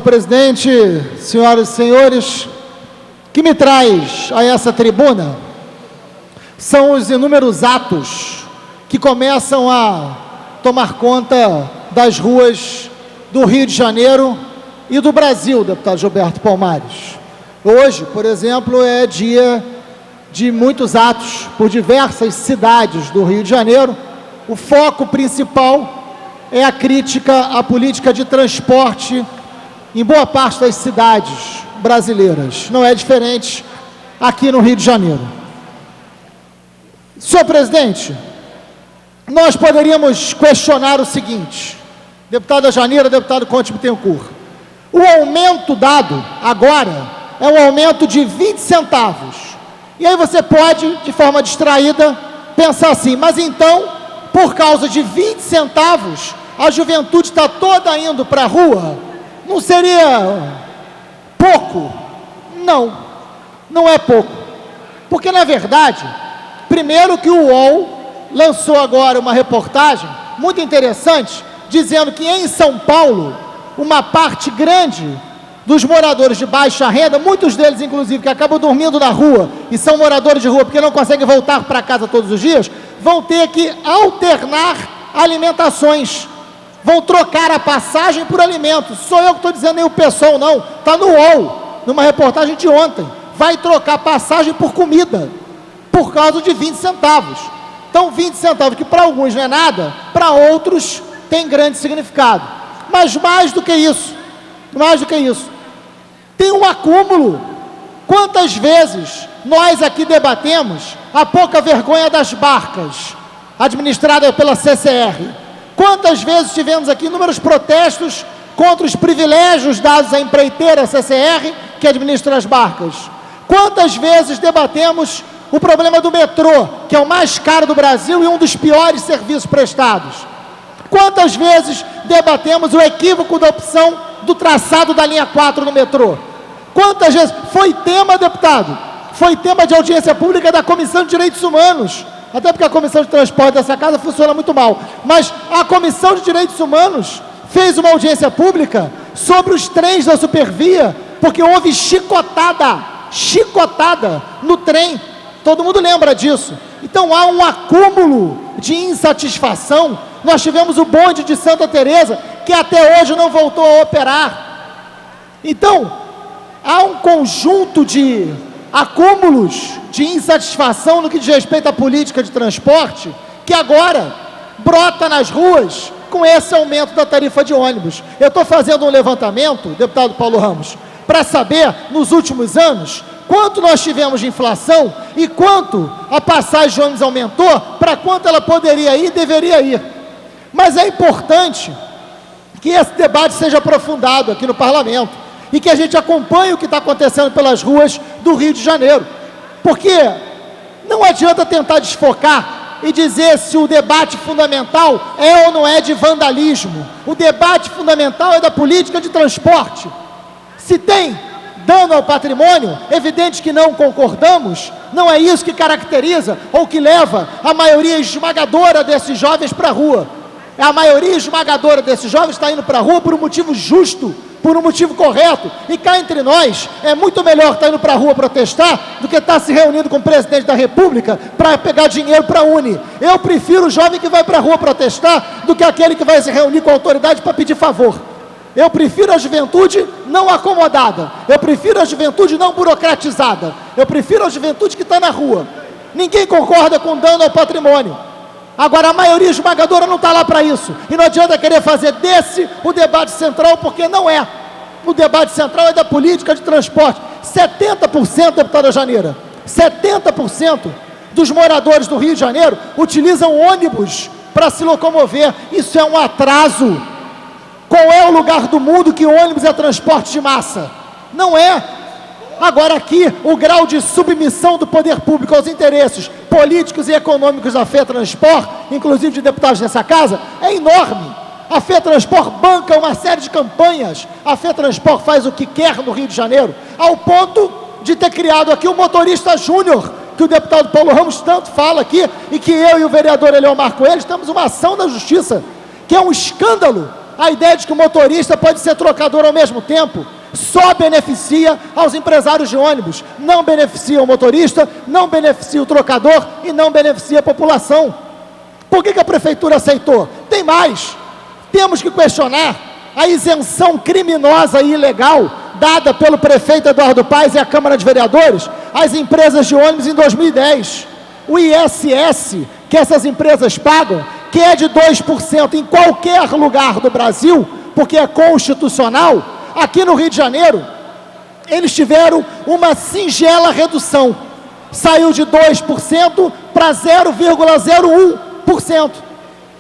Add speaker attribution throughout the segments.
Speaker 1: presidente, senhoras e senhores, o que me traz a essa tribuna são os inúmeros atos que começam a tomar conta das ruas do Rio de Janeiro e do Brasil, deputado Gilberto Palmares. Hoje, por exemplo, é dia de muitos atos por diversas cidades do Rio de Janeiro. O foco principal é a crítica à política de transporte em boa parte das cidades brasileiras. Não é diferente aqui no Rio de Janeiro. Senhor presidente, nós poderíamos questionar o seguinte, deputada Janira, deputado Conte Bittencourt, o aumento dado agora é um aumento de 20 centavos. E aí você pode, de forma distraída, pensar assim, mas então, por causa de 20 centavos, a juventude está toda indo para a rua? Não seria pouco? Não, não é pouco. Porque, na verdade, primeiro que o UOL lançou agora uma reportagem muito interessante, dizendo que em São Paulo, uma parte grande dos moradores de baixa renda, muitos deles, inclusive, que acabam dormindo na rua e são moradores de rua porque não conseguem voltar para casa todos os dias, vão ter que alternar alimentações, vão trocar a passagem por alimentos. Sou eu que estou dizendo, nem o pessoal não, está no UOL, numa reportagem de ontem, vai trocar passagem por comida, por causa de 20 centavos. Então, 20 centavos, que para alguns não é nada, para outros tem grande significado. Mas mais do que isso, tem um acúmulo. Quantas vezes nós aqui debatemos a pouca vergonha das barcas, administrada pela CCR? Quantas vezes tivemos aqui inúmeros protestos contra os privilégios dados à empreiteira CCR, que administra as barcas? Quantas vezes debatemos o problema do metrô, que é o mais caro do Brasil e um dos piores serviços prestados? Quantas vezes debatemos o equívoco da opção do traçado da linha 4 no metrô? Quantas vezes? Foi tema, deputado, foi tema de audiência pública da Comissão de Direitos Humanos, até porque a Comissão de Transporte dessa casa funciona muito mal, mas a Comissão de Direitos Humanos fez uma audiência pública sobre os trens da Supervia, porque houve chicotada no trem. Todo mundo lembra disso. Então há um acúmulo de insatisfação. Nós tivemos o bonde de Santa Teresa, que até hoje não voltou a operar. Então, há um conjunto de acúmulos de insatisfação no que diz respeito à política de transporte, que agora brota nas ruas com esse aumento da tarifa de ônibus. Eu estou fazendo um levantamento, deputado Paulo Ramos, para saber, nos últimos anos, quanto nós tivemos de inflação e quanto a passagem de ônibus aumentou, para quanto ela poderia ir e deveria ir. Mas é importante que esse debate seja aprofundado aqui no Parlamento e que a gente acompanhe o que está acontecendo pelas ruas do Rio de Janeiro. Porque não adianta tentar desfocar e dizer se o debate fundamental é ou não é de vandalismo. O debate fundamental é da política de transporte. Se tem dano ao patrimônio, evidente que não concordamos, não é isso que caracteriza ou que leva a maioria esmagadora desses jovens para a rua. A maioria esmagadora desses jovens está indo para a rua por um motivo justo, por um motivo correto, e cá entre nós, é muito melhor estar indo para a rua protestar do que estar se reunindo com o presidente da República para pegar dinheiro para a Uni. Eu prefiro o jovem que vai para a rua protestar do que aquele que vai se reunir com a autoridade para pedir favor. Eu prefiro a juventude não acomodada, eu prefiro a juventude não burocratizada, eu prefiro a juventude que está na rua. Ninguém concorda com dano ao patrimônio. Agora, a maioria esmagadora não está lá para isso. E não adianta querer fazer desse o debate central, porque não é. O debate central é da política de transporte. 70%, deputada Janira, 70% dos moradores do Rio de Janeiro utilizam ônibus para se locomover. Isso é um atraso. Qual é o lugar do mundo que ônibus é transporte de massa? Não é. Agora aqui, o grau de submissão do poder público aos interesses políticos e econômicos da FETransport, inclusive de deputados dessa casa, é enorme. A FETransport banca uma série de campanhas, a FETransport faz o que quer no Rio de Janeiro, ao ponto de ter criado aqui o motorista júnior, que o deputado Paulo Ramos tanto fala aqui, e que eu e o vereador Eliomar Coelho temos uma ação da justiça, que é um escândalo a ideia de que o motorista pode ser trocador ao mesmo tempo só beneficia aos empresários de ônibus, não beneficia o motorista, não beneficia o trocador e não beneficia a população. Por que a prefeitura aceitou? Tem mais, temos que questionar a isenção criminosa e ilegal dada pelo prefeito Eduardo Paes e a Câmara de Vereadores às empresas de ônibus em 2010. O ISS que essas empresas pagam, que é de 2% em qualquer lugar do Brasil, porque é constitucional, aqui no Rio de Janeiro, eles tiveram uma singela redução. Saiu de 2% para 0,01%.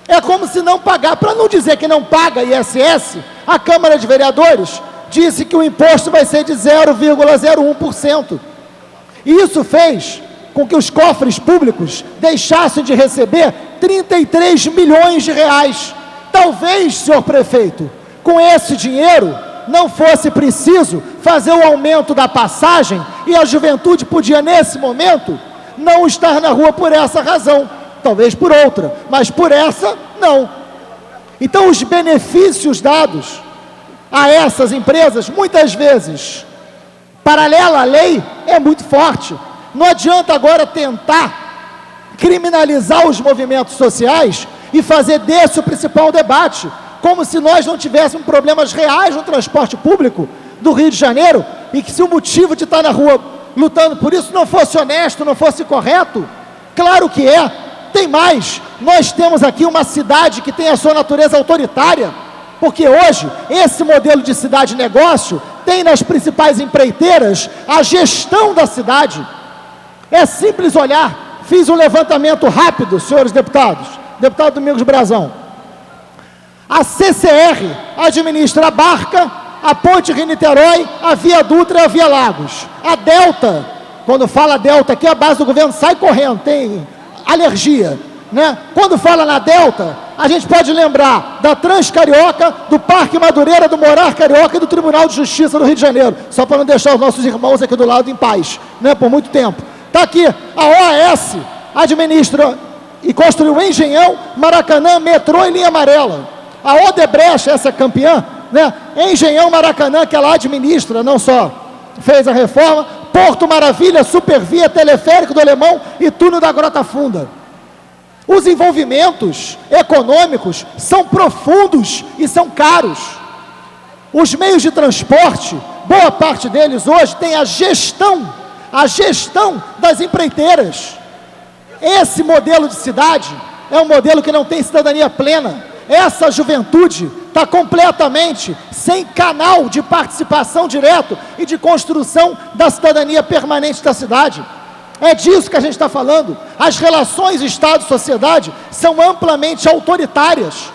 Speaker 1: É como se não pagar. Para não dizer que não paga ISS, a Câmara de Vereadores disse que o imposto vai ser de 0,01%. E isso fez com que os cofres públicos deixassem de receber 33 milhões de reais. Talvez, senhor prefeito, com esse dinheiro não fosse preciso fazer o aumento da passagem e a juventude podia, nesse momento, não estar na rua por essa razão. Talvez por outra, mas por essa, não. Então, os benefícios dados a essas empresas, muitas vezes, paralela à lei, é muito forte. Não adianta agora tentar criminalizar os movimentos sociais e fazer desse o principal debate, como se nós não tivéssemos problemas reais no transporte público do Rio de Janeiro, e que se o motivo de estar na rua lutando por isso não fosse honesto, não fosse correto. Claro que é. Tem mais, nós temos aqui uma cidade que tem a sua natureza autoritária, porque hoje esse modelo de cidade-negócio tem nas principais empreiteiras a gestão da cidade. É simples olhar, fiz um levantamento rápido, senhores deputados, deputado Domingos Brazão. A CCR administra a Barca, a Ponte Rio-Niterói, a Via Dutra e a Via Lagos. A Delta, quando fala Delta aqui, a base do governo sai correndo, tem alergia, né? Quando fala na Delta, a gente pode lembrar da Transcarioca, do Parque Madureira, do Morar Carioca e do Tribunal de Justiça do Rio de Janeiro, só para não deixar os nossos irmãos aqui do lado em paz, né? Por muito tempo. Está aqui, a OAS administra e construiu o Engenhão, Maracanã, metrô e linha amarela. A Odebrecht, essa campeã, né? Engenhão, Maracanã, que ela administra, não só fez a reforma, Porto Maravilha, Supervia, Teleférico do Alemão e túnel da Grota Funda. Os envolvimentos econômicos são profundos e são caros. Os meios de transporte, boa parte deles hoje tem a gestão das empreiteiras. Esse modelo de cidade é um modelo que não tem cidadania plena. Essa juventude está completamente sem canal de participação direto e de construção da cidadania permanente da cidade. É disso que a gente está falando. As relações Estado-sociedade são amplamente autoritárias.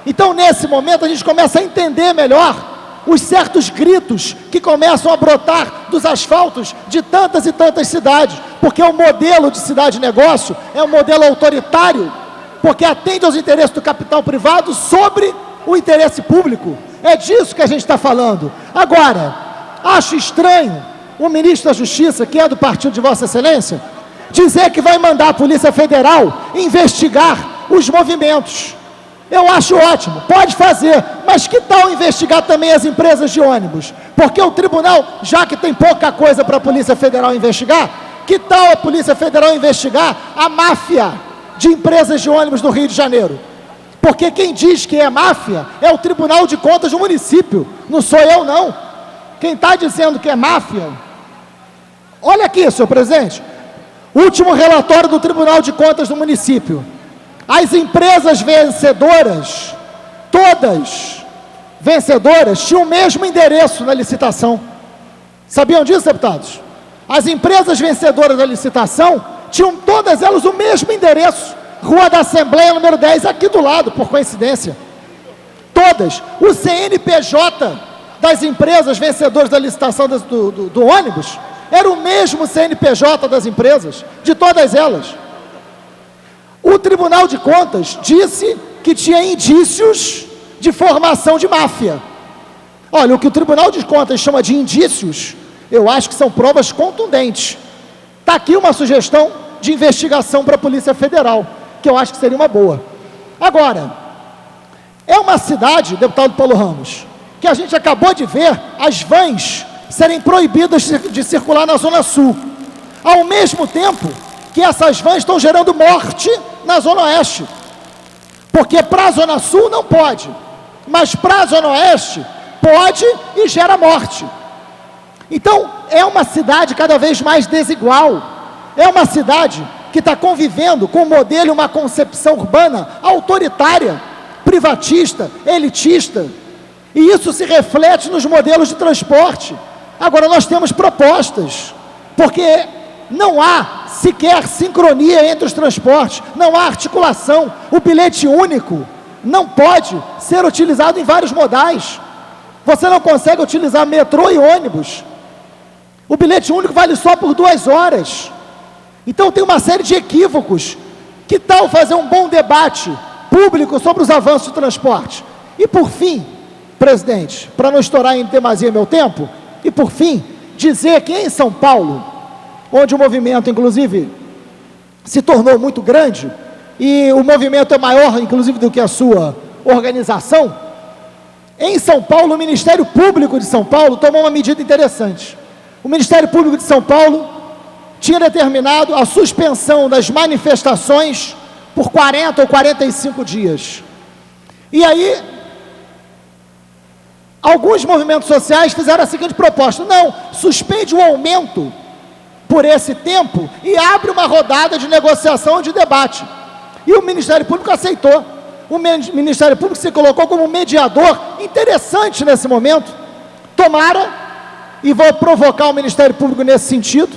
Speaker 1: Então, nesse momento, a gente começa a entender melhor os certos gritos que começam a brotar dos asfaltos de tantas e tantas cidades, porque o modelo de cidade-negócio é um modelo autoritário, porque atende aos interesses do capital privado sobre o interesse público. É disso que a gente está falando. Agora, acho estranho o ministro da Justiça, que é do partido de Vossa Excelência, dizer que vai mandar a Polícia Federal investigar os movimentos. Eu acho ótimo, pode fazer, mas que tal investigar também as empresas de ônibus? Porque o tribunal, já que tem pouca coisa para a Polícia Federal investigar, que tal a Polícia Federal investigar a máfia de empresas de ônibus do Rio de Janeiro? Porque quem diz que é máfia é o Tribunal de Contas do município, não sou eu não. Quem está dizendo que é máfia, olha aqui, senhor presidente, último relatório do Tribunal de Contas do município. As empresas vencedoras, todas vencedoras, tinham o mesmo endereço na licitação. Sabiam disso, deputados? As empresas vencedoras da licitação tinham todas elas o mesmo endereço. Rua da Assembleia, número 10, aqui do lado, por coincidência. Todas. O CNPJ das empresas vencedoras da licitação do ônibus era o mesmo CNPJ das empresas, de todas elas. O Tribunal de Contas disse que tinha indícios de formação de máfia. Olha, o que o Tribunal de Contas chama de indícios, eu acho que são provas contundentes. Está aqui uma sugestão de investigação para a Polícia Federal, que eu acho que seria uma boa. Agora, É uma cidade, deputado Paulo Ramos, que a gente acabou de ver as vans serem proibidas de circular na Zona Sul, ao mesmo tempo que essas vans estão gerando morte na Zona Oeste, porque para a Zona Sul não pode, mas para a Zona Oeste pode e gera morte. Então, é uma cidade cada vez mais desigual, é uma cidade que está convivendo com um modelo e uma concepção urbana autoritária, privatista, elitista, e isso se reflete nos modelos de transporte. Agora, nós temos propostas, porque não há sequer sincronia entre os transportes, não há articulação. O bilhete único não pode ser utilizado em vários modais. Você não consegue utilizar metrô e ônibus. O bilhete único vale só por 2 horas. Então tem uma série de equívocos. Que tal fazer um bom debate público sobre os avanços do transporte? E por fim, presidente, para não estourar em demasia meu tempo, e por fim, dizer que em São Paulo, onde o movimento, inclusive, se tornou muito grande, e o movimento é maior, inclusive, do que a sua organização, em São Paulo, o Ministério Público de São Paulo tomou uma medida interessante. O Ministério Público de São Paulo tinha determinado a suspensão das manifestações por 40 ou 45 dias. E aí, alguns movimentos sociais fizeram a seguinte proposta: não, suspende o aumento por esse tempo e abre uma rodada de negociação e de debate. E o Ministério Público aceitou. O Ministério Público se colocou como mediador interessante nesse momento. Tomara, e vou provocar o Ministério Público nesse sentido,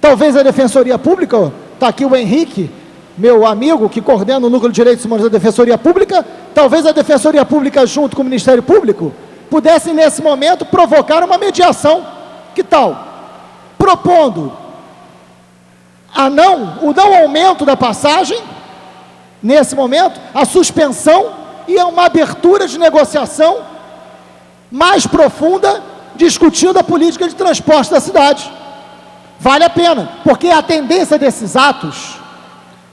Speaker 1: talvez a Defensoria Pública, está aqui o Henrique, meu amigo, que coordena o Núcleo de Direitos Humanos da Defensoria Pública, talvez a Defensoria Pública junto com o Ministério Público, pudessem nesse momento provocar uma mediação. Que tal? Propondo o não aumento da passagem, nesse momento, a suspensão e uma abertura de negociação mais profunda, discutindo a política de transporte da cidade. Vale a pena, porque a tendência desses atos,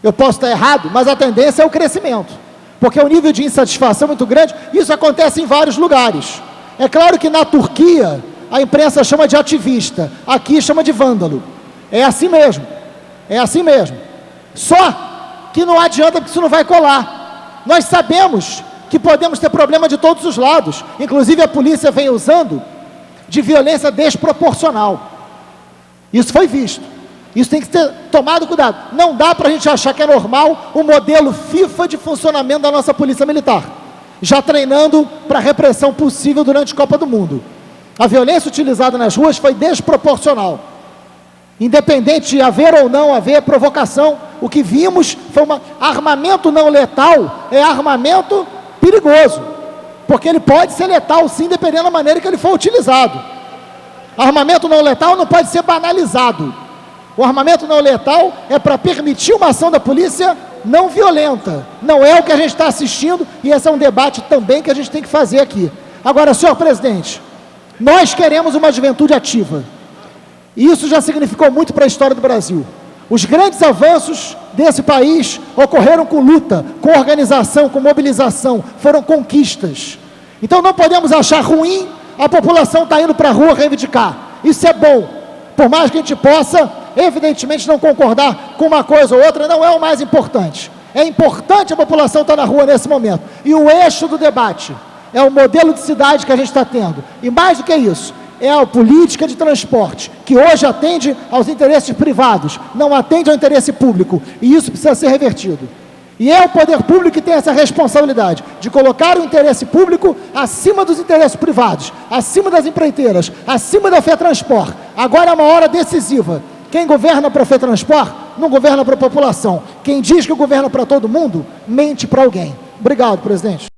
Speaker 1: eu posso estar errado, mas a tendência é o crescimento, porque o nível de insatisfação é muito grande. Isso acontece em vários lugares. É claro que na Turquia a imprensa chama de ativista, aqui chama de vândalo. É assim mesmo, é assim mesmo. Só que não adianta, porque isso não vai colar. Nós sabemos que podemos ter problema de todos os lados, inclusive a polícia vem usando de violência desproporcional. Isso foi visto, isso tem que ser tomado cuidado. Não dá para a gente achar que é normal o modelo FIFA de funcionamento da nossa polícia militar, já treinando para a repressão possível durante a Copa do Mundo. A violência utilizada nas ruas foi desproporcional, independente de haver ou não haver provocação. O que vimos foi armamento não letal, é armamento perigoso, porque ele pode ser letal sim, dependendo da maneira que ele for utilizado. Armamento não letal não pode ser banalizado. O armamento não letal é para permitir uma ação da polícia não violenta. Não é o que a gente está assistindo, e esse é um debate também que a gente tem que fazer aqui. Agora, senhor presidente, nós queremos uma juventude ativa. E isso já significou muito para a história do Brasil. Os grandes avanços desse país ocorreram com luta, com organização, com mobilização, foram conquistas. Então não podemos achar ruim a população estar indo para a rua reivindicar. Isso é bom, por mais que a gente possa, evidentemente, não concordar com uma coisa ou outra, não é o mais importante. É importante a população estar na rua nesse momento. E o eixo do debate é o modelo de cidade que a gente está tendo. E mais do que isso, é a política de transporte, que hoje atende aos interesses privados, não atende ao interesse público, e isso precisa ser revertido. E é o poder público que tem essa responsabilidade, de colocar o interesse público acima dos interesses privados, acima das empreiteiras, acima da FETransport. Agora é uma hora decisiva. Quem governa para a FETransport, não governa para a população. Quem diz que governa para todo mundo, mente para alguém. Obrigado, presidente.